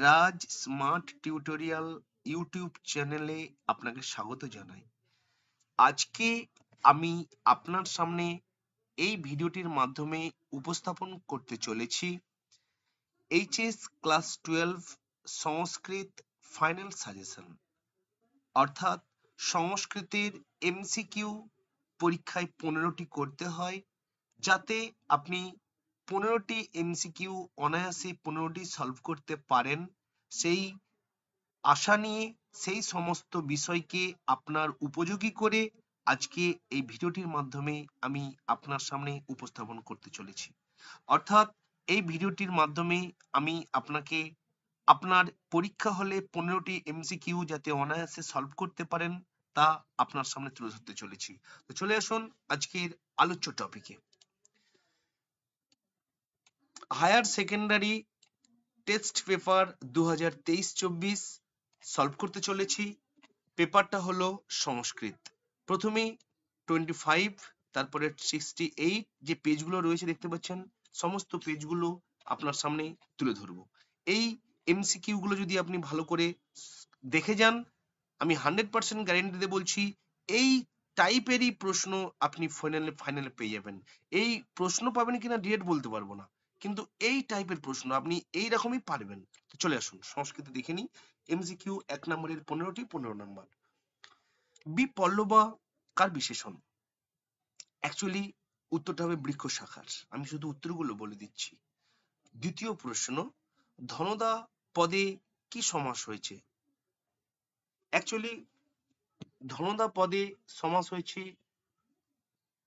রাজ smart tutorial YouTube চ্যানেলে আপনাকে স্বাগত জানাই। আজকে আমি আপনার সামনে এই ভিডিওটির মাধ্যমে উপস্থাপন করতে চলেছি এইচএস ক্লাস 12 সংস্কৃত ফাইনাল সাজেশন, অর্থাৎ সংস্কৃতের এমসিকিউ পরীক্ষায় 15টি করতে হয়, যাতে আপনি 15টি এমসিকিউ অনায়াসে 15টি সলভ করতে পারেন। সেই আশা নিয়ে সেই সমস্ত বিষয়কে আপনার উপযোগী করে আজকে এই ভিডিওটির মাধ্যমে আমি আপনার সামনে উপস্থাপন করতে চলেছি। অর্থাৎ এই ভিডিওটির মাধ্যমে আমি আপনাকে আপনার পরীক্ষা হলে 15টি এমসিকিউ যাতে অনায়াসে সলভ করতে পারেন তা আপনার সামনে তুলে ধরতে চলেছি। তো চলে আসুন আজকের আলোচ্য টপিকে। Higher secondary test paper 2023-24 solve করতে চলেছি। পেপারটা হলো সংস্কৃত। প্রথমেই 25, তারপরে 68 যে পেজগুলো রয়েছে দেখতে পাচ্ছেন, সমস্ত পেজগুলো আপনার সামনে তুলে ধরবো। এই এমসিকিউ গুলো যদি আপনি ভালো করে দেখে যান, আমি 100% গ্যারেন্টি দিয়ে বলছি এই টাইপেরই প্রশ্ন আপনি ফাইনালে পেয়ে যাবেন। এই প্রশ্ন পাবেন কিনা ডিরেক্ট বলতে পারবো না, কিন্তু এই টাইপের প্রশ্ন আপনি এই রকমই পারবেন। তো চলে আসুন সংস্কৃত দেখে নিই। এমসিকিউ 1 নম্বরের 15টি, 15 নম্বর। বিপল্লবা কার বিশেষণ? অ্যাকচুয়ালি উত্তরটা হবে বৃক্ষ শাখার। আমি শুধু উত্তরগুলো বলে দিচ্ছি। দ্বিতীয় প্রশ্ন, ধনদা পদে কি সমাস হয়েছে? অ্যাকচুয়ালি ধনদা পদে সমাস হয়েছে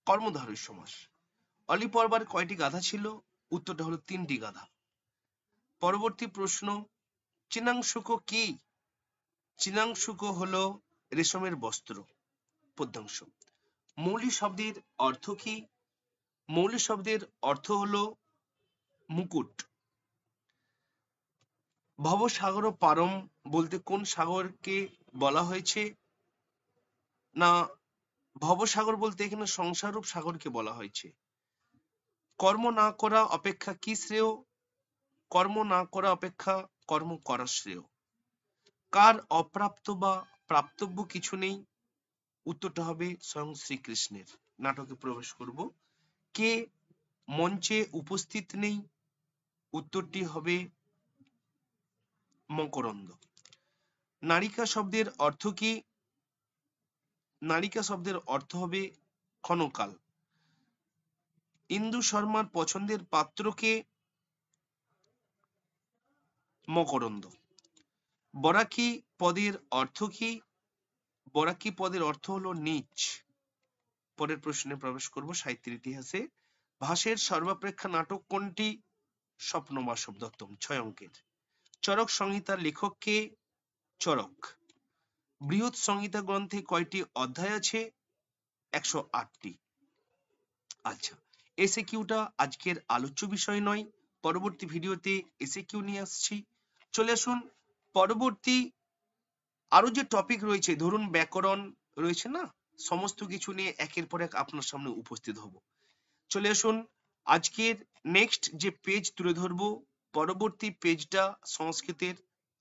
কর্মধারয় সমাস। অলি পর্বার কয়টি গাধা ছিল? উত্তরটা হলো 3টি গাধা। পরবর্তী প্রশ্ন, চিনাংশুক কি? চিনাংশুক হলো রেশমের বস্ত্র। পদ্যাংশ। মৌলিক শব্দের অর্থ কি? মৌলিক শব্দের অর্থ হলো মুকুট। ভবসাগর পারম বলতে কোন সাগরকে বলা হয়েছে? না, ভবসাগর বলতে এখানে সংসাররূপ সাগরকে বলা হয়েছে। কর্ম না করা অপেক্ষা কি শ্রেয়? কর্ম না করা অপেক্ষা কর্ম করা শ্রেয়। কার অপ্রাপ্ত বা প্রাপ্তব্য কিছু নেই? উত্তরটা হবে স্বয়ং শ্রীকৃষ্ণের। নাটকে প্রবেশ করব। কে মঞ্চে উপস্থিত নেই? উত্তরটি হবে মকরন্দ। নারিকা শব্দের অর্থ কি? নারিকা শব্দের অর্থ হবে ক্ষণকাল। ইন্দু শর্মার পছন্দের পাত্রকে? মকরন্দ। বরাকি পদের অর্থ কি? বরাকি পদের অর্থ হলো নীচ। পরের প্রশ্নে প্রবেশ করব সাহিত্যের ইতিহাসে। ভাসের সর্বাপেক্ষা নাটক কোনটি? স্বপ্নবাসব দত্তম, 6 অঙ্কের। চরক সংহিতার লেখক কে? চরক। বৃহৎ সংহিতা গ্রন্থে কয়টি অধ্যায় আছে? 108টি। আচ্ছা, এসএকিউটা আজকের আলোচ্য বিষয় নয়, পরবর্তী ভিডিওতে এসএকিউ নিয়ে আসছি। চলে আসুন পরবর্তী আরো যে টপিক রয়েছে, ধরুন ব্যাকরণ রয়েছে না, সমস্ত কিছু নিয়ে একের পর এক আপনার সামনে উপস্থিত হব। চলে আসুন আজকের নেক্সট যে পেজ তুলে ধরবো, পরবর্তী পেজটা সংস্কৃতের।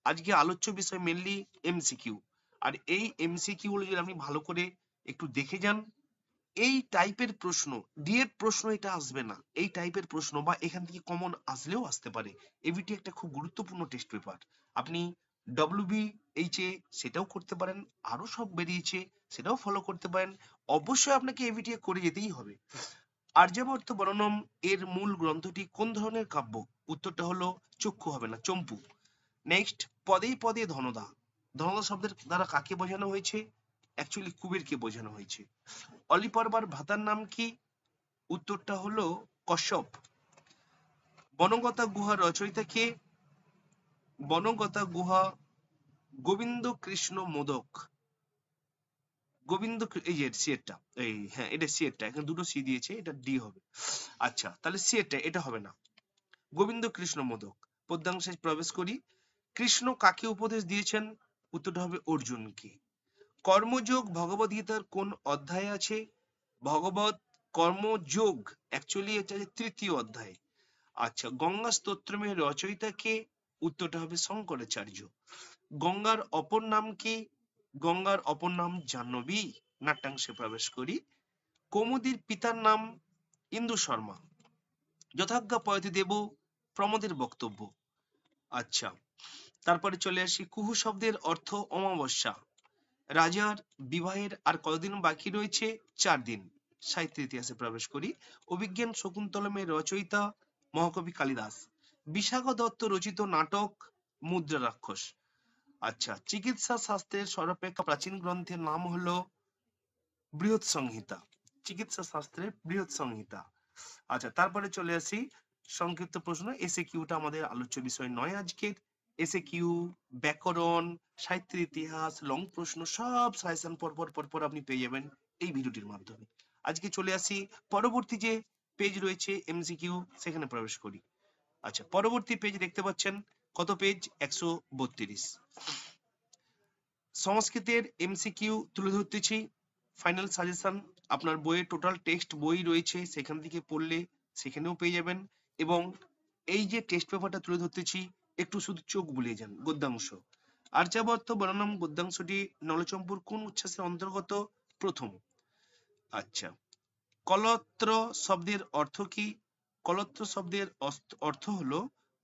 আজকে আলোচ্য বিষয় মেনলি এমসিকিউ, আর এই এমসিকিউ গুলো যদি আপনি ভালো করে একটু দেখে যান, এই টাইপের প্রশ্ন, ডিরেক্ট প্রশ্ন এটা আসবে না, এই টাইপের প্রশ্ন বা এখান থেকে কমন আসলেও আসতে পারে। এবিটি একটা খুব গুরুত্বপূর্ণ টেস্ট পেপার। আপনি WBHA সেটাও করতে পারেন, আরো সব বেরিয়েছে সেটাও ফলো করতে পারেন। অবশ্যই আপনাকে এবিটি করে যেতেই হবে। আর্যাবর্ত বর্ণম এর মূল গ্রন্থটি কোন ধরনের কাব্য? উত্তরটা হলো চক্ষু হবে না, চম্পু। নেক্সট, পদে পদে ধনদা। ধনদা শব্দের দ্বারা কাকে বোঝানো হয়েছে? অ্যাকচুয়ালি কুবেরকে বোঝানো হয়েছে। অলি পর্বার ভ্রাতার নাম কি? উত্তরটা হলো কশ্যপ। বনগতা গুহা রচয়িতা কে? বনগতা গুহা গোবিন্দ কৃষ্ণ মোদক। গোবিন্দ, এই যে সিএরটা, এই হ্যাঁ এটা সিএরটা, এখানে দুটো সি দিয়েছে, এটা ডি হবে। আচ্ছা, তাহলে সিএরটা এটা হবে না, গোবিন্দ কৃষ্ণ মোদক। পদ্যাংশে প্রবেশ করি। কৃষ্ণ কাকে উপদেশ দিয়েছেন? উত্তরটা হবে অর্জুনকে। কর্মযোগ ভগবদ গীতার কোন অধ্যায়ে আছে? ভগবত কর্মযোগ অ্যাকচুয়ালি এটা 3য় অধ্যায়। আচ্ছা, গঙ্গা স্তোত্রমের রচয়িতা কে? উত্তরটা হবে শঙ্করাচার্য। গঙ্গার অপর নাম কি? গঙ্গার অপর নাম জাহ্নবী। নাট্যাংশে প্রবেশ করি। কৌমুদীর পিতার নাম ইন্দু শর্মা। যথাজ্ঞা পয়তি দেব প্রমোদের বক্তব্য। আচ্ছা, তারপরে চলে আসি কুহু শব্দের অর্থ অমাবস্যা। রাজার বিবাহের আর কতদিন বাকি রয়েছে? 4 দিন। সাহিত্য ইতিহাসে প্রবেশ করি। অভিজ্ঞান শকুন্তলমের রচয়িতা মহাকবি কালিদাস। বিশাখা দত্ত রচিত নাটক মুদ্রা রাক্ষস। আচ্ছা, চিকিৎসা শাস্ত্রের সর্বাপেক্ষা প্রাচীন গ্রন্থের নাম হলো বৃহৎ সংহিতা। চিকিৎসা শাস্ত্রের বৃহৎ সংহিতা। আচ্ছা, তারপরে চলে আসি সংক্ষিপ্ত প্রশ্ন। এসে কিউটা আমাদের আলোচ্য বিষয় নয় আজকের। এসে কিউ, ব্যাকরণ, সাহিত্যের ইতিহাস, লং প্রশ্ন সব সাজেশন পরপর আপনি পেয়ে যাবেন এই ভিডিওটির মাধ্যমে। আজকে চলে আসি পরবর্তী যে পেজ রয়েছে এমসিকিউ, সেখানে প্রবেশ করি। আচ্ছা, পরবর্তী পেজ দেখতে পাচ্ছেন কত পেজ? 132। সংস্কৃতের এমসিকিউ তুলে ধরতেছি। ফাইনাল সাজেশন আপনার বইয়ে টোটাল টেক্সট বই রয়েছে, সেখান থেকে পড়লে সেখানেও পেয়ে যাবেন। এবং এই যে টেস্ট পেপারটা তুলে ধরতেছি, একটু শুধু চোখ বুলিয়ে যান। গদ্যাংশ। আর্যাবর্ত বনাম গদ্যাংশটি নলচম্পুর কোন উচ্ছ্বাসের অন্তর্গত? প্রথম। আচ্ছা, কলত্র শব্দের অর্থ কি? কলত্র শব্দের অর্থ হলো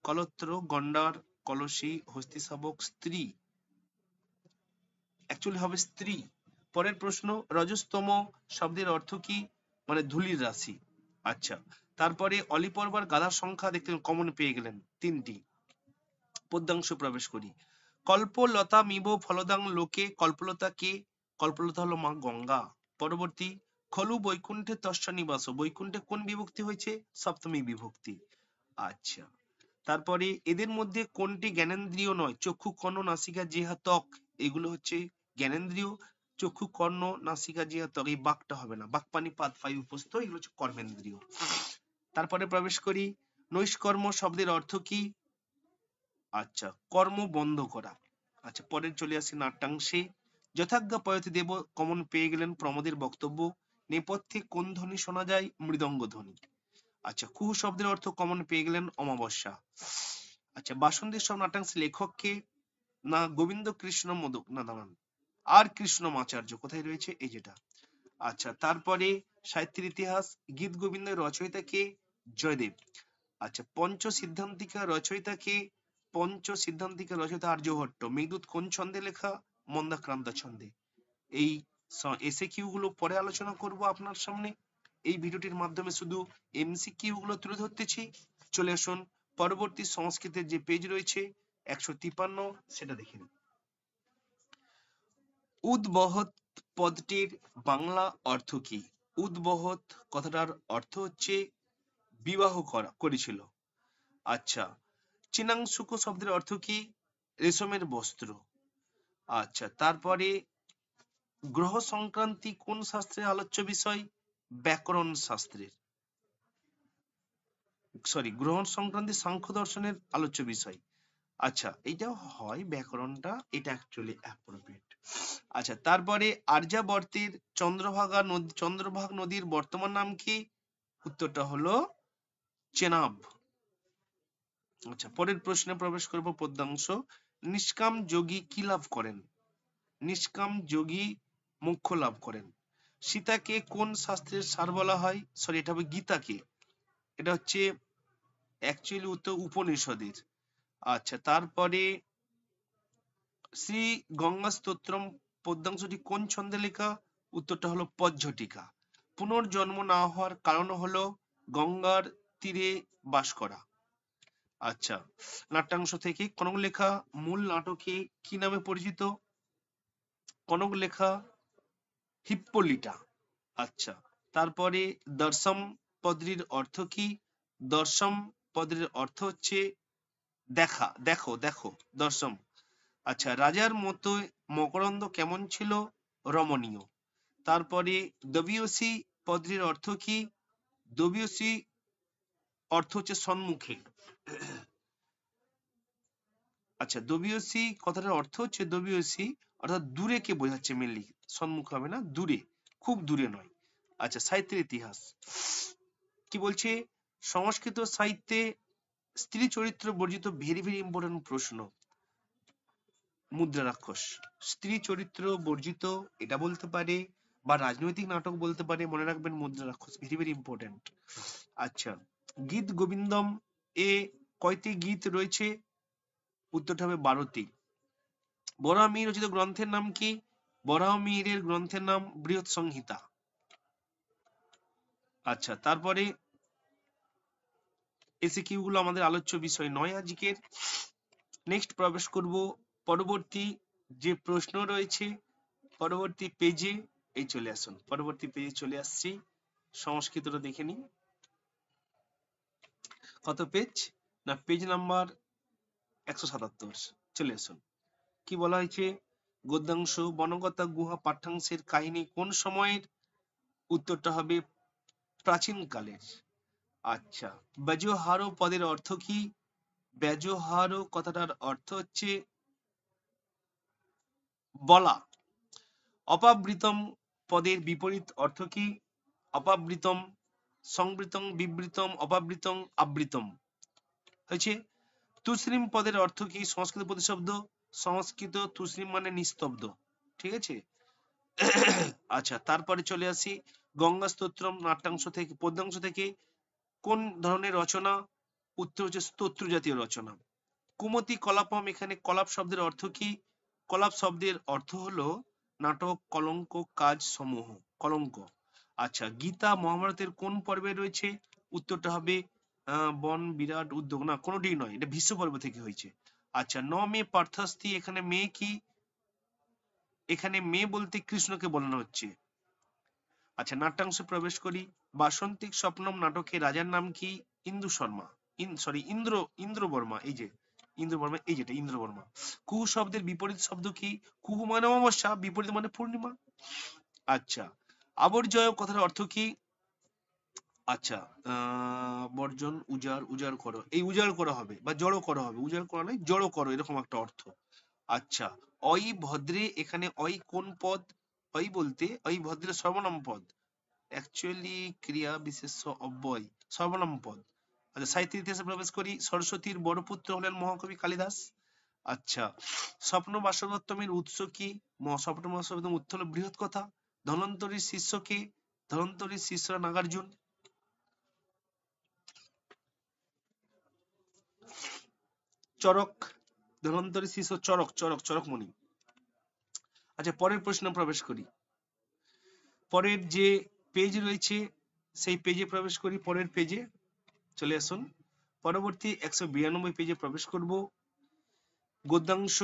কলত্র, গন্ডার, কলসী, হস্তিশাবক, স্ত্রী। অ্যাকচুয়ালি হবে স্ত্রী। পরের প্রশ্ন, রজস্তম শব্দের অর্থ কি? মানে ধূলির রাশি। আচ্ছা, তারপরে অলিপর্বার গাধার সংখ্যা দেখতে কমন পেয়ে গেলেন 3টি। পদ্যাংশ প্রবেশ করি। কল্পলতা মিব ফলদাং লোকে। কল্পলতা কে? কল্পলতা হলো মা গঙ্গা। পরবর্তী, খলু বৈকুণ্ঠে তস্য নিবাস। বৈকুণ্ঠে কোন বিভক্তি হয়েছে? সপ্তমী বিভক্তি। আচ্ছা, তারপরে এদের মধ্যে কোনটি জ্ঞানেন্দ্রিয় নয়? চক্ষু, কর্ণ, নাসিকা, জিহ্বা, ত্বক। এগুলো হচ্ছে জ্ঞানেন্দ্রিয়। চক্ষু, কর্ণ, নাসিকা, জিহ্বা, ত্বক। এই বাকটা হবে না। বাকপানি, পাদ, পায়ু, উপস্থ, এগুলো হচ্ছে কর্মেন্দ্রিয়। তারপরে প্রবেশ করি, নৈষ্কর্ম শব্দের অর্থ কি? আচ্ছা, কর্ম বন্ধ করা। আচ্ছা, পরে চলে আসি নাট্যাংশে। যথাজ্ঞা পয়তি দেব কমন পেয়ে গেলেন প্রমোদের বক্তব্য। নেপথ্যে কোন ধ্বনি শোনা যায়? মৃদঙ্গ ধ্বনি। আচ্ছা, কুহু শব্দের অর্থ কমন পেয়ে গেলেন অমাবস্যা। আচ্ছা, বাসন্তী সব নাট্যাংশ লেখককে? না গোবিন্দ কৃষ্ণ মোদক, না দাঁড়ান, আর কৃষ্ণমাচার্য। কোথায় রয়েছে? এই যেটা। আচ্ছা, তারপরে সাহিত্যের ইতিহাস, গীত গোবিন্দের রচয়িতা কে? জয়দেব। আচ্ছা, পঞ্চ সিদ্ধান্তিকা রচয়িতা কে? পঞ্চ সিদ্ধান্তিকা রচয়িতা আর্যভট্ট। মেঘদূত কোন ছন্দে লেখা? মন্দাক্রান্ত ছন্দে। এই এসে কিউ গুলো পরে আলোচনা করব আপনার সামনে। এই ভিডিওটির মাধ্যমে শুধু এমসিকিউ গুলো তুলে ধরতেছি। চলে আসুন পরবর্তী সংস্কৃতের যে পেজ রয়েছে 153, সেটা দেখে নিন। উদ্বহৎ পদটির বাংলা অর্থ কি? উদ্বহৎ কথাটার অর্থ হচ্ছে বিবাহ করেছিল। আচ্ছা, চিনাংশুক শব্দের অর্থ কি? রেশমের বস্ত্র। আচ্ছা, তারপরে গ্রহ সংক্রান্তি কোন শাস্ত্রের আলোচ্য বিষয়? ব্যাকরণ শাস্ত্রের। গ্রহ সংক্রান্তি সাংখ্য দর্শনের আলোচ্য বিষয়। আচ্ছা, এইটা হয় ব্যাকরণটা, এটা অ্যাকচুয়ালি অ্যাপ্রোপ্রিয়েট। আচ্ছা, তারপরে আর্যাবর্তের চন্দ্রভাগ নদীর বর্তমান নাম কি? উত্তরটা হলো চেনাব। আচ্ছা, পরের প্রশ্নে প্রবেশ করব। পদ্যাংশ। নিষ্কাম যোগী কি লাভ করেন? নিষ্কাম যোগী মোক্ষ লাভ করেন। সীতাকে কোন শাস্ত্রের সার বলা হয়? সরি, এটা হবে গীতাকে। এটা হচ্ছে অ্যাকচুয়ালি উত্তর উপনিষদের। আচ্ছা, তারপরে শ্রী গঙ্গা স্তোত্রম পদ্যাংশটি কোন ছন্দে লেখা? উত্তরটা হলো পজ্ঝটিকা। পুনর্জন্ম না হওয়ার কারণ হলো গঙ্গার তীরে বাস করা। আচ্ছা, নাট্যাংশ থেকে কনক লেখা মূল নাটকে কি নামে পরিচিত? কনক লেখা হিপ্পোলিটা। আচ্ছা, তারপরে দর্শম পদটির অর্থ কি? দর্শম পদটির অর্থ হচ্ছে দেখা, দেখো, দেখো, দর্শম। আচ্ছা, রাজার মতো মকরন্দ কেমন ছিল? রমণীয়। তারপরে দবিয়সী পদটির অর্থ কি? দবিয়সী অর্থ হচ্ছে সম্মুখে। আচ্ছা, দবিয়সী কথাটার অর্থ হচ্ছে দবিয়সী অর্থাৎ দূরে কে বোঝাচ্ছে, মেনলি সম্মুখ হবে না, দূরে, খুব দূরে নয়। আচ্ছা, সাহিত্যের ইতিহাস কি বলছে? সংস্কৃত সাহিত্যে স্ত্রী চরিত্র বর্জিত ভেরি ভেরি ইম্পর্টেন্ট প্রশ্ন। মুদ্রা রাক্ষস স্ত্রী চরিত্র বর্জিত এটা বলতে পারে, বা রাজনৈতিক নাটক বলতে পারে, মনে রাখবেন মুদ্রা রাক্ষস ভেরি ভেরি ইম্পর্টেন্ট। আচ্ছা, গীত গোবিন্দম এ কয়টি গীত রয়েছে? উত্তরটা হবে 12টি। বরাহ মিহির রচিত গ্রন্থের নাম কি? বরাহ মিহিরের গ্রন্থের নাম বৃহৎ সংহিতা। আচ্ছা, তারপরে এসিকিউ গুলো আমাদের আলোচ্য বিষয় নয় আজকের। নেক্সট প্রবেশ করব পরবর্তী যে প্রশ্ন রয়েছে পরবর্তী পেজে। এই চলে আসুন, পরবর্তী পেজে চলে আসছি। সংস্কৃতটা দেখে নিন, কত পেজ না, পেজ নাম্বার 177। চলে আসুন। কি বলা হয়েছে? গদ্যাংশ বনগতা গুহা পাঠ্যাংশের কাহিনী কোন সময়ের? উত্তরটা হবে প্রাচীন কালের। আচ্ছা, ব্যজহারো পদের অর্থ কি? ব্যজহারো কথাটার অর্থ হচ্ছে বলা। অপাবৃতম পদের বিপরীত অর্থ কি? অপাবৃতম, সংবৃতম, বিবৃতম, অপাবৃতম, আবৃতম। হয়েছে। তুসরিম পদের অর্থ কি? সংস্কৃত প্রতিশব্দ, সংস্কৃত তুসরিম মানে নিস্তব্ধ। ঠিক আছে। আচ্ছা, তারপরে চলে আসি গঙ্গা স্তোত্রম নাট্যাংশ থেকে, পদ্যাংশ থেকে কোন ধরনের রচনা? উত্তর হচ্ছে স্তোত্র জাতীয় রচনা। কুমতি কলাপম, এখানে কলাপ শব্দের অর্থ কি? কলাপ শব্দের অর্থ হলো নাটক, কলঙ্ক, কাজ সমূহ, কলঙ্ক। আচ্ছা, গীতা মহাভারতের কোন পর্বে রয়েছে? উত্তরটা হবে বন বিরাট উদ্যোগ, না কোনোটি নয়, এটা ভীষ্ম পর্ব থেকে হয়েছে। আচ্ছা, ন মে পার্থস্থি, এখানে মেয়ে কি? এখানে মেয়ে বলতে কৃষ্ণকে বলানো হচ্ছে। আচ্ছা, নাট্যাংশে প্রবেশ করি। বাসন্তিক স্বপ্নম নাটকে রাজার নাম কি? ইন্দু শর্মা, ইন্দ্র বর্মা। এই যে ইন্দ্র বর্মা, এই যেটা ইন্দ্র বর্মা। কুহু শব্দের বিপরীত শব্দ কি? কুহু মানে অমাবস্যা, বিপরীত মানে পূর্ণিমা। আচ্ছা, আবর্জয় কথার অর্থ কি? আচ্ছা, বর্জন, উজাড়, উজাড় করো, এই উজাড় করা হবে বা জড়ো করা হবে, উজাড় করা নয় জড়ো করো, এরকম একটা অর্থ। আচ্ছা, অই ভদ্রে, এখানে অই কোন পদ? অই বলতে অই ভদ্রে সর্বনাম পদ, অ্যাকচুয়ালি ক্রিয়া বিশেষ্য অব্যয়, সর্বনাম পদ। আচ্ছা, সাহিত্য ইতিহাসে প্রবেশ করি। সরস্বতীর বড় পুত্র হলেন মহাকবি কালিদাস। আচ্ছা, স্বপ্ন বাসবত্তমের উৎস কি? স্বপ্ন বাসবত্তমের উৎস হলো বৃহৎ কথা। ধন্বন্তরীর শিষ্য কে? ধন্বন্তরীর শিষ্যরা নাগার্জুন। চরক, ধন্বন্তরীর শিষ্য চরক, চরকমণি। আচ্ছা, পরের প্রশ্নে প্রবেশ করি। পরের যে পেজ রয়েছে সেই পেজে প্রবেশ করি। পরের পেজে চলে আসুন। পরবর্তী 192 পেজে প্রবেশ করব। গদ্যাংশ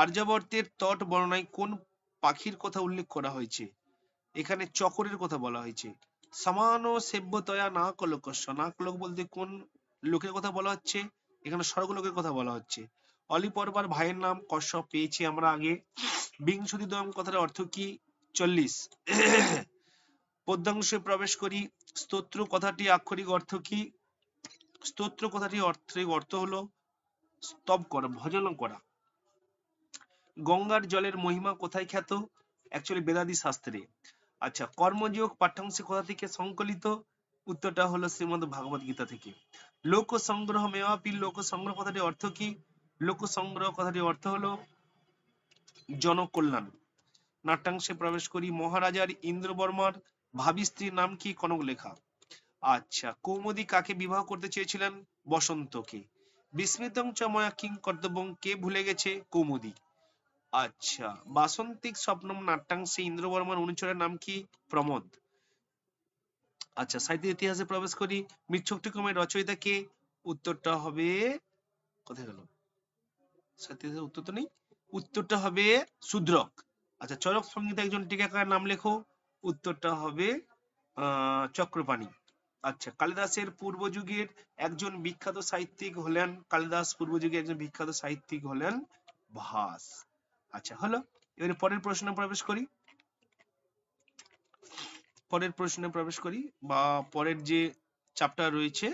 আর্যাবর্তের তট বর্ণনায় কোন পাখির কথা উল্লেখ করা হয়েছে? এখানে চকরের কথা বলা হয়েছে। সমান সেব্যতয়া নাকলোকস্য, নাকলোক বলতে কোন লোকের কথা বলা হচ্ছে? এখানে স্বর্গলোকের কথা বলা হচ্ছে। অলিপর্বার ভাইয়ের নাম কশ্যপ, পেয়েছি আমরা আগে। বিংশতিতম কথার অর্থ কি? 40। পদ্যাংশে প্রবেশ করি। স্তোত্র কথাটি আক্ষরিক অর্থ কি? স্তোত্র কথাটি অর্থ হলো স্তব করা, ভজন করা। গঙ্গার জলের মহিমা কোথায় খ্যাত? অ্যাকচুয়ালি বেদাদি শাস্ত্রে। আচ্ছা, কর্মযোগ পাঠ্যাংশে কোথা থেকে সংকলিত? উত্তরটা হলো শ্রীমদ ভাগবত গীতা থেকে। লোক সংগ্রহ মেওয়াপি, লোক সংগ্রহ কথাটির অর্থ কি? লোক সংগ্রহ কথাটির অর্থ হলো জনকল্যাণ। নাট্যাংশে প্রবেশ করি। মহারাজার ইন্দ্রবর্মার ভাবী স্ত্রীর নাম কি? কনকলেখা। আচ্ছা, কৌমুদী কাকে বিবাহ করতে চেয়েছিলেন? বসন্তকে। বিস্মৃতং চ ময়া কিং কর্তব্যং, কে ভুলে গেছে? কৌমুদী। আচ্ছা, বাসন্তিক স্বপ্নম নাট্যাংশে ইন্দ্রবর্মার অনুচরের নাম কি? প্রমোদ। আচ্ছা, সাহিত্য ইতিহাসে প্রবেশ করি। মৃচ্ছকটিক্রমের রচয়িতা কে? উত্তরটা হবে, কোথায় গেল সাহিত্য ইতিহাসের উত্তর তো নেই, উত্তরটা হবে শূদ্রক। আচ্ছা, চরক সংহিতা একজন টিকাকার নাম লেখো। উত্তরটা হবে চক্রপাণি। আচ্ছা, কালিদাসের পূর্বযুগের একজন বিখ্যাত সাহিত্যিক হলেন, কালিদাস পূর্বযুগের একজন বিখ্যাত সাহিত্যিক হলেন ভাস। আচ্ছা, হলো। এবারে পরের প্রশ্নে প্রবেশ করি। পরের প্রশ্নে প্রবেশ করি বা পরের যে চ্যাপ্টার রয়েছে,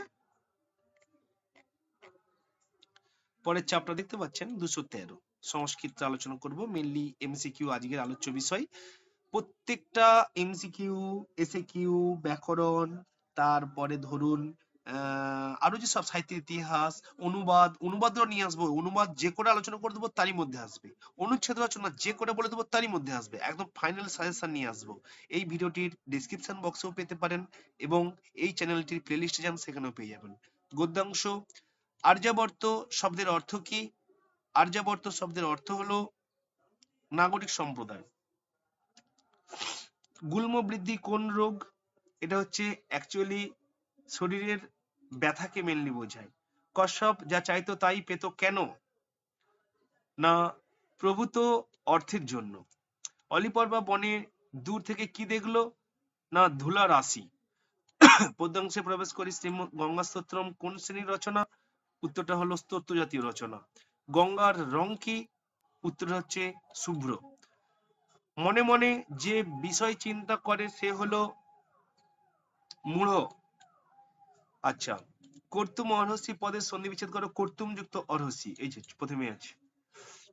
পরের চ্যাপ্টার দেখতে পাচ্ছেন 213 সংস্কৃত আলোচনা করব। মেনলি এমসিকিউ আজকের আলোচ্য বিষয়। প্রত্যেকটা এমসিকিউ, এসএকিউ, ব্যাকরণ, তারপরে ধরুন আরো যে সব সাহিত্যের ইতিহাস, অনুবাদও নিয়ে আসবো। অনুবাদ যে করে আলোচনা করে দেবো তারই মধ্যে আসবে। অনুচ্ছেদ রচনা যে করে বলে দেবো তারই মধ্যে আসবে। একদম ফাইনাল সাজেশন নিয়ে আসবো। এই ভিডিওটির ডেসক্রিপশন বক্সেও পেতে পারেন এবং এই চ্যানেলটির প্লেলিস্টে যান, সেখানেও পেয়ে যাবেন। গদ্যাংশ। আর্যাবর্ত শব্দের অর্থ কি? আর্যাবর্ত শব্দের অর্থ হলো নাগরিক সম্প্রদায়। গুল্ম বৃদ্ধি কোন রোগ? এটা হচ্ছে অ্যাকচুয়ালি শরীরের ব্যথাকে মেনলি বোঝায়। কশ্যপ যা চাইতো তাই পেত কেন? না প্রভূত অর্থের জন্য। অলিপর্বা বনে দূর থেকে কি দেখলো? না ধুলা রাশি। পদ্যাংশে প্রবেশ করি। শ্রীমৎ গঙ্গা স্তোত্রম কোন শ্রেণীর রচনা? উত্তরটা হলো স্তোত্র জাতীয় রচনা। গঙ্গার রং কি? উত্তরটা হচ্ছে শুভ্র। মনে মনে যে বিষয় চিন্তা করে সে হলো মূঢ়। আচ্ছা, কর্তুম অরহসি পদের সন্ধি বিচ্ছেদ করো। কর্তুম যুক্ত অরহসি, এই যে প্রথমে আছে।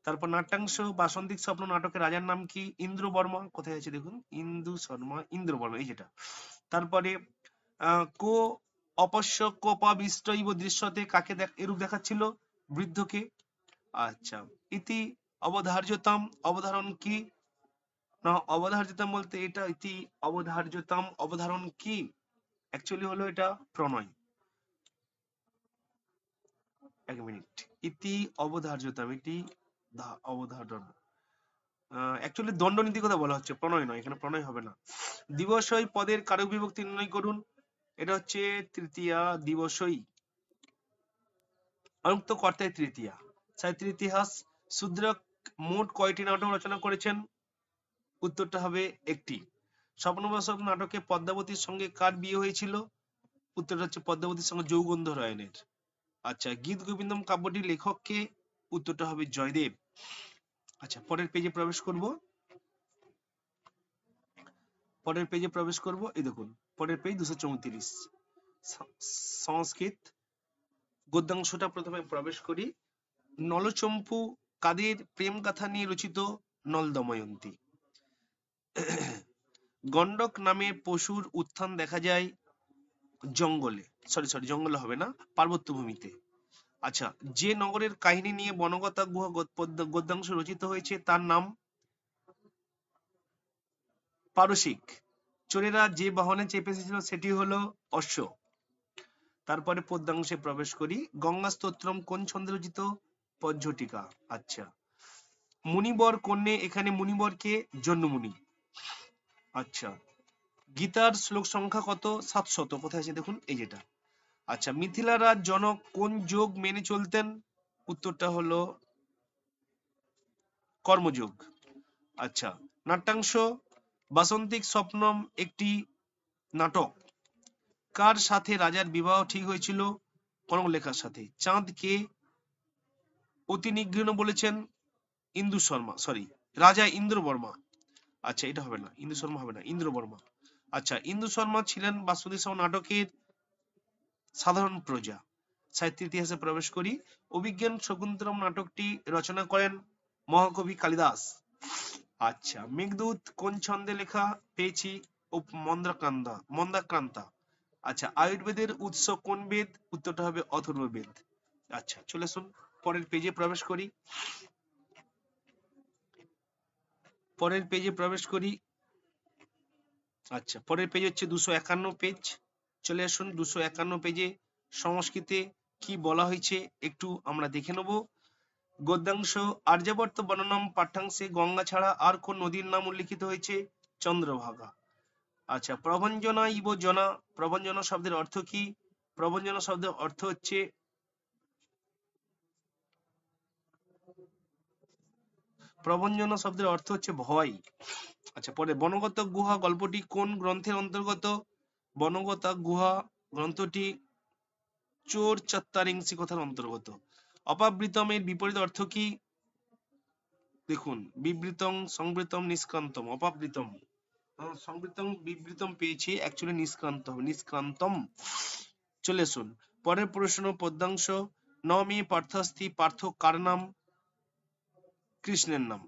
তারপর নাট্যাংশ বাসন্তিক স্বপ্ন নাটকের রাজার নাম কি? ইন্দ্রবর্মা। কোথায় আছে দেখুন, ইন্দু শর্মা, ইন্দ্রবর্মা, এই যেটা। তারপরে কো অপশ্য কোপাবিষ্টইব দৃশ্যতে কাকে এরূপ দেখাচ্ছিল? বৃদ্ধকে। আচ্ছা, ইতি অবধার্যতাম অবধারণ কি? না অবধার্যতাম বলতে এটা ইতি অবধার্যতাম অবধারণ কি? অ্যাকচুয়ালি হলো এটা প্রণয়। এক মিনিট, ইতি অবধার্যতাম, এটি অবধারণ। অ্যাকচুয়ালি দণ্ডনীতি কথা বলা হচ্ছে, প্রণয় নয়, এখানে প্রণয় হবে না। দিবসই পদের কারক বিভক্তি নির্ণয় করুন। এটা হচ্ছে তৃতীয়া। দিবসই অনুক্ত কর্তায় তৃতীয়া। সাহিত্যের ইতিহাস। শূদ্রক মোট কয়টি নাটক রচনা করেছেন? উত্তরটা হবে একটি। স্বপ্নবাসক নাটকে পদ্মাবতীর সঙ্গে কার বিয়ে হয়েছিল? উত্তরটা হচ্ছে পদ্মাবতীর সঙ্গে যৌগন্ধরায়নের। আচ্ছা, গীত গোবিন্দম কাব্যটির লেখক কে? উত্তরটা হবে জয়দেব। আচ্ছা, পরের পেজে প্রবেশ করব। এই দেখুন, পরের পেজ 234। সংস্কৃত গদ্যাংশটা প্রথমে প্রবেশ করি। নলচম্পু কাদের প্রেম গাথা নিয়ে রচিত? নল দময়ন্তী। গণ্ডক নামে পশুর উত্থান দেখা যায় জঙ্গলে, সরি জঙ্গলে হবে না, পার্বত্য ভূমিতে। আচ্ছা, যে নগরের কাহিনী নিয়ে বনগতা গুহা গদ্যাংশ রচিত হয়েছে তার নাম? পারসিক। চোরেরা যে বাহনে চেপে এসেছিল সেটি হলো অশ্ব। তারপরে পদ্যাংশে প্রবেশ করি। গঙ্গা স্তোত্রম কোন ছন্দে রচিত? পজ্ঝটিকা। আচ্ছা, মুনিবর কন্যে, এখানে মুনিবরকে? জন্যমুনি। আচ্ছা, গীতার শ্লোক সংখ্যা কত? 700। কোথায় আছে দেখুন, এই যেটা। আচ্ছা, মিথিলা রাজ জনক কোন যোগ মেনে চলতেন? উত্তরটা হলো কর্মযোগ। আচ্ছা, নাট্যাংশ বাসন্তিক স্বপ্নম একটি নাটক। কার সাথে রাজার বিবাহ ঠিক হয়েছিল? কনকলেখার সাথে। চাঁদকে অতি নিঘৃণ বলেছেন? ইন্দু শর্মা, সরি, রাজা ইন্দ্রবর্মা। আচ্ছা, এটা হবে না, ইন্দু শর্মা হবে না, ইন্দ্রবর্মা। আচ্ছা, ইন্দু শর্মা ছিলেন বাসন্তী সহ নাটকের সাধারণ প্রজা। সাহিত্য ইতিহাসে প্রবেশ করি। অভিজ্ঞান শকুন্তলম নাটকটি রচনা করেন মহাকবি কালিদাস। আচ্ছা, মেঘদূত কোন ছন্দে লেখা পেয়েছি? মন্দাক্রান্তা। আচ্ছা, আয়ুর্বেদের উৎস কোন বেদ? উত্তরটা হবে অথর্ববেদ। আচ্ছা, চলে আসুন পরের পেজে প্রবেশ করি। আচ্ছা, পরের পেজ হচ্ছে 251 পেজ। চলে আসুন 251 পেজে সংস্কৃতে কি বলা হয়েছে একটু আমরা দেখে নেব। গদ্যাংশ আর্যাবর্ত বর্ণনম পাঠ্যাংশে গঙ্গা ছাড়া আর কোন নদীর নাম উল্লিখিত হয়েছে? চন্দ্রভাগা। আচ্ছা, প্রভঞ্জনা ইব জনা, প্রভঞ্জনা শব্দের অর্থ কি? প্রভঞ্জনা শব্দের অর্থ হচ্ছে ভয়। আচ্ছা, পরে বনগত গুহা গল্পটি কোন গ্রন্থের অন্তর্গত? বনগতা গুহা গ্রন্থটি চোর চত্বারিংসি কথার অন্তর্গত। অপাবৃতমের বিপরীত অর্থ কি? দেখুন, বিবৃতং সংবৃতম নিষ্ক্রান্তম। অপাবৃতম সংবৃতম বিবৃতম পেয়েছি, অ্যাকচুয়ালি নিষ্ক্রান্তম। চলে আসুন পরের প্রশ্ন। পদ্যাংশ নমি পার্থস্থি, পার্থ কার নাম? কৃষ্ণের নাম।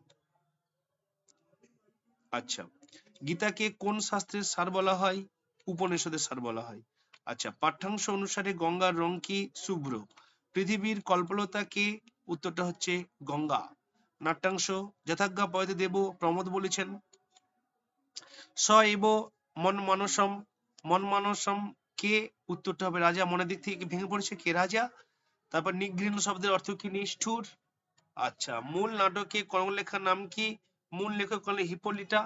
আচ্ছা, গীতাকে কোন শাস্ত্রের সার বলা হয়? উপনিষদের সার বলা হয়। আচ্ছা, পাঠ্যাংশ অনুসারে গঙ্গার রং কি? শুভ্র। পৃথিবীর কল্পলতা কে? উত্তরটা হচ্ছে গঙ্গা। নাট্যাংশ যথাজ্ঞা পয়তে দেব প্রমোদ বলেছেন। স এব মন মানসম, মন মানসম কে? উত্তরটা হবে রাজা। মনের দিক থেকে ভেঙে পড়েছে, কে? রাজা। তারপর নিগৃহীত শব্দের অর্থ কি? নিষ্ঠুর। আচ্ছা, মূল নাটকে কলম লেখার নাম কি? মূল লেখক হলেন হিপোলিটা।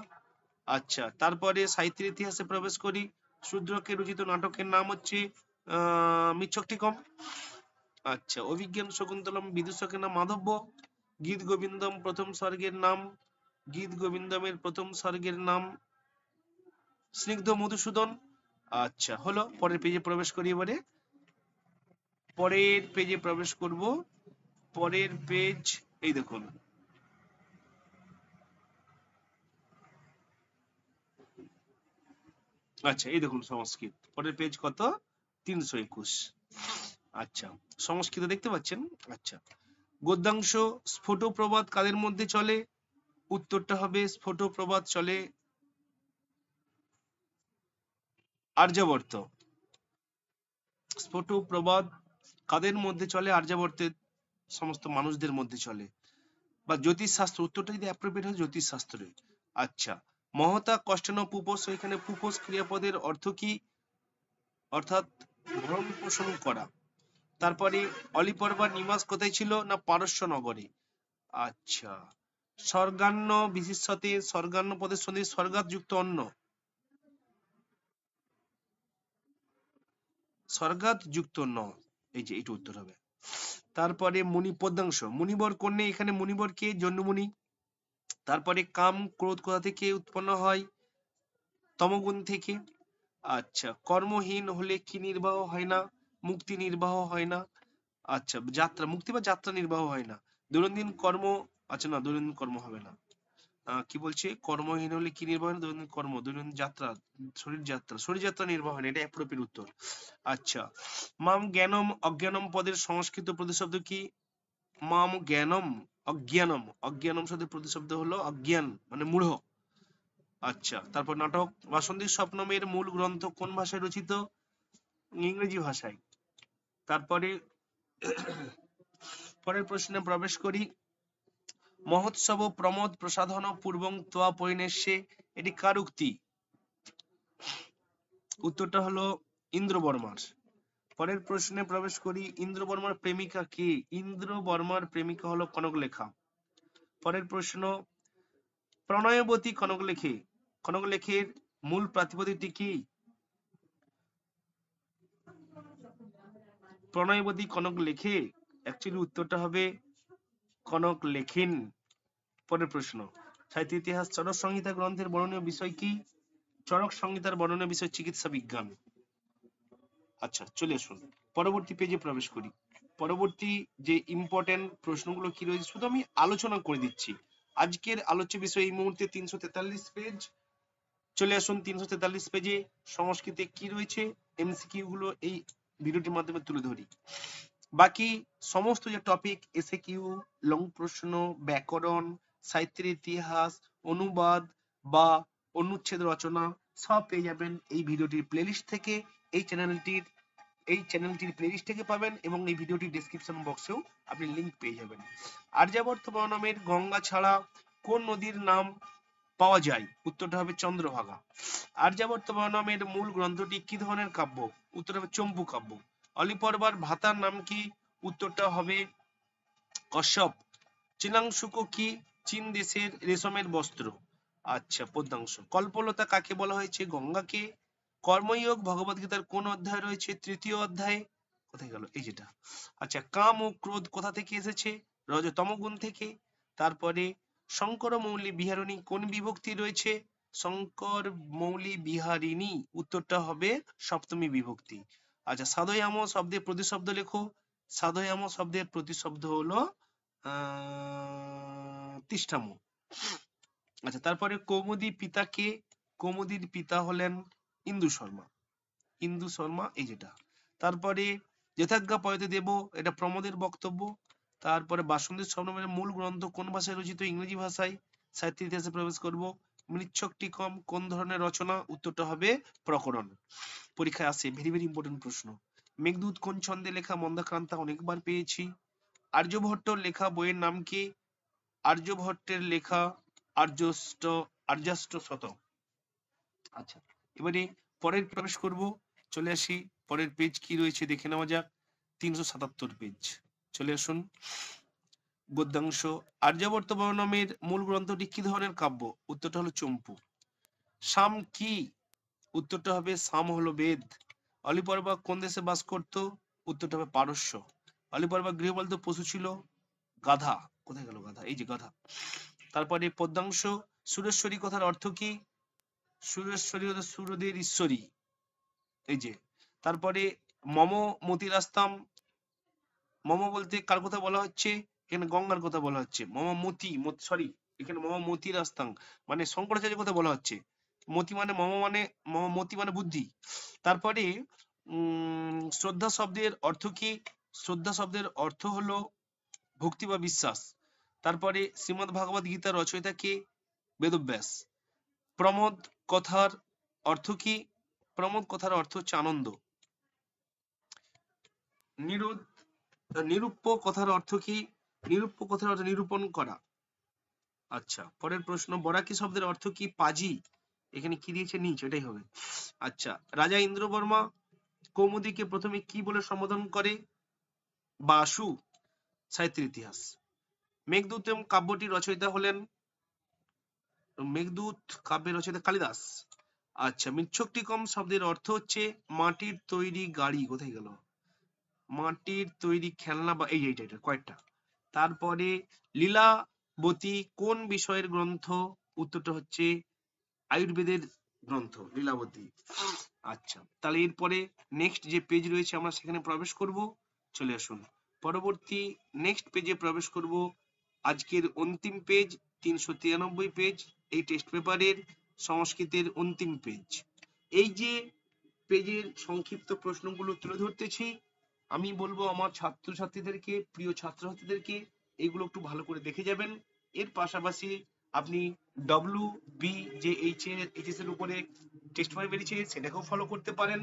আচ্ছা, তারপরে সাহিত্যের ইতিহাসে প্রবেশ করি। শূদ্রকে রচিত নাটকের নাম হচ্ছে মৃচ্ছকটিকম। আচ্ছা, অভিজ্ঞান শকুন্তলম বিদূষকের নাম মাধব্য। গীত গোবিন্দম প্রথম স্বর্গের নাম, গীত গোবিন্দমের প্রথম স্বর্গের নাম স্নিগ্ধ মধুসূদন। আচ্ছা, হলো। পরের পেজে প্রবেশ করি। এবারে পরের পেজে প্রবেশ করব। পরের পেজ এই দেখুন, আচ্ছা এই দেখুন সংস্কৃত। পরের পেজ কত? 321। আচ্ছা, সংস্কৃত দেখতে পাচ্ছেন। আচ্ছা, গদ্যাংশ স্ফুট প্রবাদ কাদের মধ্যে চলে? উত্তরটা হবে স্ফুট প্রবাদ চলে আর্যাবর্ত। স্ফুট প্রবাদ কাদের মধ্যে চলে? আর্যাবর্তের সমস্ত মানুষদের মধ্যে চলে। বা জ্যোতিষশাস্ত্র, উত্তরটা যদি অ্যাপ্রোপ্রিয়েট হয় জ্যোতিষশাস্ত্রে। আচ্ছা, মহতা কষ্টেন পুপস, এখানে পুপস ক্রিয়াপদের অর্থ কি? অর্থাৎ ভরণ পোষণ করা। তারপরে অলিপর্বার নিবাস কোথায় ছিল? না পারস্য নগরে। আচ্ছা, স্বর্গান্ন বিশেষতে স্বর্গান্ন পদের সন্ধি স্বর্গাত যুক্ত অন্ন, স্বর্গাত যুক্ত ন, এই যে এইটা উত্তর হবে। তারপরে মুনি পদ্যাংশ, মুনিবর কন্যা, এখানে মুনিবর কে? জন্যমুনি। তারপরে কাম ক্রোধ কোথা থেকে উৎপন্ন হয়? তমগুণ থেকে। আচ্ছা, কর্মহীন হলে কি নির্বাহ হয় না? মুক্তি নির্বাহ হয় না। আচ্ছা, যাত্রা মুক্তি বা যাত্রা নির্বাহ হয় না। দৈনন্দিন কর্ম, আচ্ছা না দৈনন্দিন কর্ম হবে না। কি বলছে? কর্মহীন হলে কি নির্বাহ হয় না? দৈনন্দিন কর্ম, দৈনন্দিন যাত্রা, শরীর যাত্রা নির্বাহ হয় না, এটা অ্যাপ্রোপ্রিয়েট উত্তর। আচ্ছা, মাম জ্ঞানম অজ্ঞানম পদের সংস্কৃত প্রতিশব্দ কি? মাম জ্ঞানম অজ্ঞানম, অজ্ঞানম শব্দের প্রতিশব্দ হলো অজ্ঞান মানে মূঢ়। আচ্ছা, তারপর নাটক বাসন্তীর স্বপ্নমের মূল গ্রন্থ কোন ভাষায় রচিত? ইংরেজি ভাষায়। তারপরে পরের প্রশ্নে প্রবেশ করি। মহোৎসব প্রমোদ প্রসাধন পূর্বং ত্বয়া পরিণেষ্যে, এটি কার উক্তি? উত্তরটা হলো ইন্দ্রবর্মার। পরের প্রশ্নে প্রবেশ করি। ইন্দ্রবর্মার প্রেমিকা কে? ইন্দ্রবর্মার প্রেমিকা হলো কনকলেখা। পরের প্রশ্ন, প্রণয়বতী কনকলেখে, কনকলেখের মূল প্রাতিপদিকটি কি? প্রণয়বতী কনকলেখে, অ্যাকচুয়ালি উত্তরটা হবে কনক লেখিন। পরের প্রশ্ন, সাহিত্য ইতিহাস চরক সংহিতা গ্রন্থের বর্ণনীয় বিষয় কি? চরক সংহিতার বর্ণনীয় বিষয় চিকিৎসা বিজ্ঞান। আচ্ছা, চলে আসুন পরবর্তী পেজে প্রবেশ করি। পরবর্তী যে ইম্পর্টেন্ট প্রশ্নগুলো কি রয়েছে শুধু আমি আলোচনা করে দিচ্ছি। আজকের আলোচ্য বিষয় এই মুহূর্তে 343 পেজ। চলে আসুন 343 পেজে সংস্কৃতে কি রয়েছে এমসিকিউ গুলো এই ভিডিওটির মাধ্যমে তুলে ধরি। বাকি সমস্ত যে টপিক এসএকিউ, লং প্রশ্ন, ব্যাকরণ, সাহিত্যের ইতিহাস, অনুবাদ বা অনুচ্ছেদ রচনা সব পেয়ে যাবেন এই ভিডিওটির প্লেলিস্ট থেকে। এই চ্যানেলটির প্লেলিস্ট থেকে পাবেন এবং এই ভিডিওটির ডেসক্রিপশন বক্সেও আপনি লিংক পেয়ে যাবেন। আর্যাবর্ত বর্ণমের গঙ্গা ছাড়া কোন নদীর নাম পাওয়া যায়? উত্তরটা হবে চন্দ্রভাগা। আর্যাবর্ত বর্ণমের মূল গ্রন্থটি কি ধরনের কাব্য? উত্তর হবে চম্পু কাব্য। অলিপর্বার ভাতার নাম কি? উত্তরটা হবে কশ্যপ। চীনাংশুক কি? চীন দেশের রেশমের বস্ত্র। আচ্ছা, পদ্যাংশ কল্পলতা কাকে বলা হয়েছে? গঙ্গাকে। কর্মযোগ ভগবদ গীতার কোন অধ্যায় রয়েছে? তৃতীয় অধ্যায়ে। কোথায় গেল? এই যেটা। আচ্ছা, কাম ও ক্রোধ কোথা থেকে এসেছে? রজতম গুণ থেকে। তারপরে শঙ্কর মৌলি বিহারিণী কোন বিভক্তি রয়েছে? শঙ্কর মৌলি বিহারিণী, উত্তরটা হবে সপ্তমী বিভক্তি। আচ্ছা, সাধয়াম শব্দের প্রতিশব্দ লেখো। সাধয়াম শব্দের প্রতিশব্দ হলো তিষ্ঠাম। আচ্ছা, তারপরে কৌমুদী পিতা কে? কৌমুদীর পিতা হলেন ইন্দু শর্মা। ইন্দু শর্মা, এই যেটা। তারপরে যথাজ্ঞা পয়তে দেব, এটা প্রমোদের বক্তব্য। তারপরে বাসন্তীর স্বপ্নমের মূল গ্রন্থ কোন ভাষায় রচিত? ইংরেজি ভাষায়। সাহিত্য ইতিহাসে প্রবেশ করব। মৃচ্ছকটিকম কোন ধরনের রচনা? উত্তরটা হবে প্রকরণ। পরীক্ষায় আসে, ভেরি ভেরি ইম্পর্টেন্ট প্রশ্ন। মেঘদূত কোন ছন্দে লেখা? মন্দাক্রান্তা অনেকবার পেয়েছি। আর্যভট্টর লেখা বইয়ের নাম কি? আর্যভট্টের লেখা আর্যাষ্ট শতক। আচ্ছা, এবারে পরের প্রবেশ করব, চলে আসি। পরের পেজ কি রয়েছে দেখে নেওয়া যাক। 377 পেজ, চলে আসুন। গদ্যাংশ। আর্যাবর্ত বর্ণমের মূল গ্রন্থটি কি ধরনের কাব্য? উত্তরটা হলো চম্পু। সাম কি? উত্তরটা হবে সাম হলো বেদ। অলিপর্বা কোন দেশে বাস করত? উত্তরটা হবে পারস্য। অলিপর্বা গৃহপালিত পশু ছিল গাধা। কোথায় গেল গাধা? এই যে গাধা। তারপরে পদ্যাংশ। সুরেশ্বরী কথার অর্থ কি? সুরেশ্বরী হলো সুরদের ঈশ্বরী, এই যে। তারপরে মম মতিরাস্তাম। মম বলতে কার কথা বলা হচ্ছে? এখানে গঙ্গার কথা বলা হচ্ছে। মম মতি, সরি, এখানে মম মতিরাস্তাং মানে শঙ্করাচার্যের কথা বলা হচ্ছে। মতি মানে মতি মানে বুদ্ধি। তারপরে শ্রদ্ধা শব্দের অর্থ কি? শ্রদ্ধা শব্দের অর্থ হলো ভক্তি বা বিশ্বাস। তারপরে শ্রীমদ ভাগবত গীতার রচয়িতা কে? বেদব্যাস। প্রমোদ কথার অর্থ কি? প্রমোদ কথার অর্থ হচ্ছে আনন্দ। নিরূপ্য কথার অর্থ কি? নিরূপ্য কথার অর্থ নিরূপণ করা। আচ্ছা, পরের প্রশ্ন। বরাকি শব্দের অর্থ কি? পাজি। এখানে কি দিয়েছে? নিচ, এটাই হবে। আচ্ছা, রাজা ইন্দ্রবর্মা কৌমুদীকে প্রথমে কি বলে সম্বোধন করে? বাসু। সাহিত্যের ইতিহাস। মেঘদূত কাব্যটির রচয়িতা হলেন? মেঘদূত কাব্যের রচয়িতা কালিদাস। আচ্ছা, মৃচ্ছকটিকম শব্দের অর্থ হচ্ছে মাটির তৈরি গাড়ি। কোথায় গেল? মাটির তৈরি খেলনা বা এই এইটা কয়েকটা। তারপরে লীলাবতী কোন বিষয়ের গ্রন্থ? উত্তরটা হচ্ছে আয়ুর্বেদের গ্রন্থ লীলাবতী। আচ্ছা, তাহলে এরপরে নেক্সট যে পেজ রয়েছে আমরা সেখানে প্রবেশ করব, চলে আসুন। পরবর্তী নেক্সট পেজে প্রবেশ করব। আজকের অন্তিম পেজ 393 পেজ, এই টেস্ট পেপারের সংস্কৃতের অন্তিম পেজ। এই যে পেজের সংক্ষিপ্ত প্রশ্নগুলো তুলে ধরতেছি, আমি বলবো আমার ছাত্রছাত্রীদেরকে, প্রিয় ছাত্রছাত্রীদেরকে এগুলো একটু ভালো করে দেখে যাবেন। এর পাশাপাশি আপনি WBJH এর উপরে টেস্ট পেপার বেরিয়েছে সেটাকেও ফলো করতে পারেন।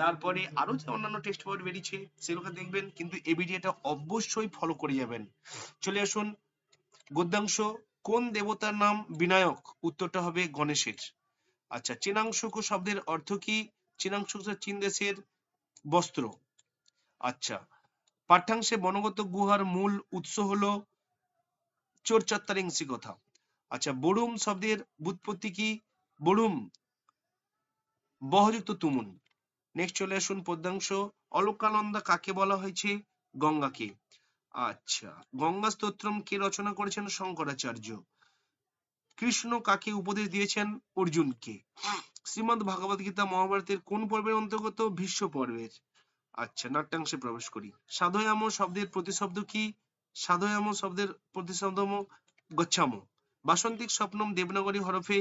তারপরে আরো যে অন্যান্য টেস্ট পেপার বেরিয়েছে সেগুলোকে দেখবেন, কিন্তু এবিডিএটা অবশ্যই ফলো করে যাবেন। চলে আসুন। গদ্যাংশ। কোন দেবতার নাম বিনায়ক? উত্তরটা হবে গণেশের। আচ্ছা, চীনাংশুক শব্দের অর্থ কি? চীনাংশুক চীন দেশের বস্ত্র। আচ্ছা, পাঠ্যাংশে বনগত গুহার মূল উৎস হলো চোরচাত্তারিংসি কথা। আচ্ছা, বড়ুম শব্দের ব্যুৎপত্তি কি? বড়ুম বহযুক্ত তুমুন। নেক্সট চলে আসুন পদ্যাংশ। অলকানন্দা কাকে বলা হয়েছে? গঙ্গাকে। আচ্ছা, গঙ্গা স্তোত্রম কে রচনা করেছেন? শঙ্করাচার্য। কৃষ্ণ কাকে উপদেশ দিয়েছেন? অর্জুনকে। শ্রীমদ ভাগবত গীতা মহাভারতের কোন পর্বের অন্তর্গত? ভীষ্ম পর্বের। আচ্ছা, নাট্যাংশে প্রবেশ করি। সাধয়াম শব্দের প্রতিশব্দ কি? সাধয়াম শব্দের প্রতিশব্দ গচ্ছাম। বাসন্তিক স্বপ্নম দেবনাগরী হরফে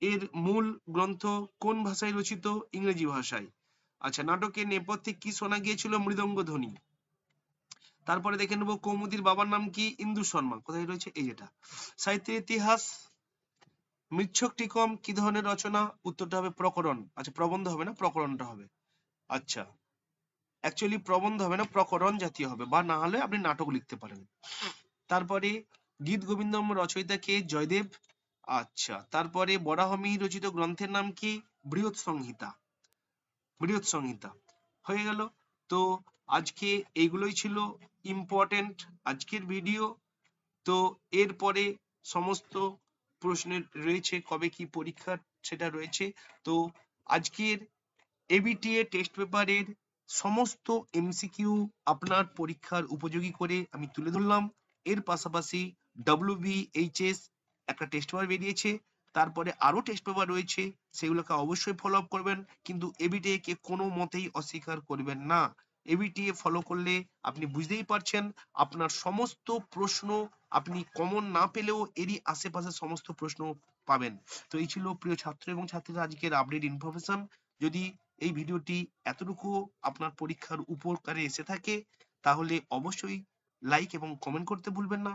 এর মূল গ্রন্থ কোন ভাষায় রচিত? ইংরেজি ভাষায়। আচ্ছা, নাটকের নেপথ্যে কি শোনা গিয়েছিল? মৃদঙ্গ ধ্বনি। তারপরে দেখে নেব কৌমুদীর বাবার নাম কি? ইন্দু শর্মা। কোথায় রয়েছে? এই যেটা। সাহিত্যের ইতিহাস। মৃচ্ছকটিকম কি ধরনের রচনা? উত্তরটা হবে প্রকরণ। আচ্ছা, প্রবন্ধ হবে না, প্রকরণটা হবে। আচ্ছা, অ্যাকচুয়ালি প্রবন্ধ হবে না, প্রকরণ জাতীয় হবে, বা না হলে আপনি নাটক লিখতে পারেন। তারপরে গীত গোবিন্দম রচয়িতা কে? জয়দেব। আচ্ছা, তারপরে বরাহমি রচিত গ্রন্থের নাম কি? বৃহৎ সংহিতা। বৃহৎ সংহিতা হয়ে গেল। তো আজকে এইগুলোই ছিল ইম্পর্টেন্ট আজকের ভিডিও। তো এরপরে সমস্ত প্রশ্নের রয়েছে কবে কি পরীক্ষা সেটা রয়েছে। তো আজকের এবিটিএ টেস্ট পেপারের সমস্ত এমসিকিউ আপনার পরীক্ষার উপযোগী করে আমি তুলে ধরলাম। এর পাশাপাশি WBHS একটা টেস্ট পেপার বেরিয়েছে, তারপরে আরো টেস্ট পেপার রয়েছে, সেগুলোকে অবশ্যই ফলো আপ করবেন, কিন্তু এবিটিএ কে কোনো মতেই অস্বীকার করবেন না। এবিটিএ ফলো করলে আপনি বুঝতেই পারছেন আপনার সমস্ত প্রশ্ন আপনি কমন না পেলেও এরই আশেপাশে সমস্ত প্রশ্ন পাবেন। তো এই ছিল প্রিয় ছাত্র এবং ছাত্রীরা আজকের আপডেট ইনফরমেশন। যদি এই ভিডিওটি এতটুকু আপনার পরীক্ষার উপকারে এসে থাকে তাহলে অবশ্যই লাইক এবং কমেন্ট করতে ভুলবেন না।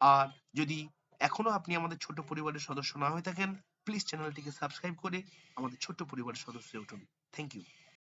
আর যদি এখনো আপনি আমাদের ছোট পরিবারের সদস্য না হয়ে থাকেন, প্লিজ চ্যানেলটিকে সাবস্ক্রাইব করে আমাদের ছোট্ট পরিবারের সদস্য হয়ে উঠুন। Thank you.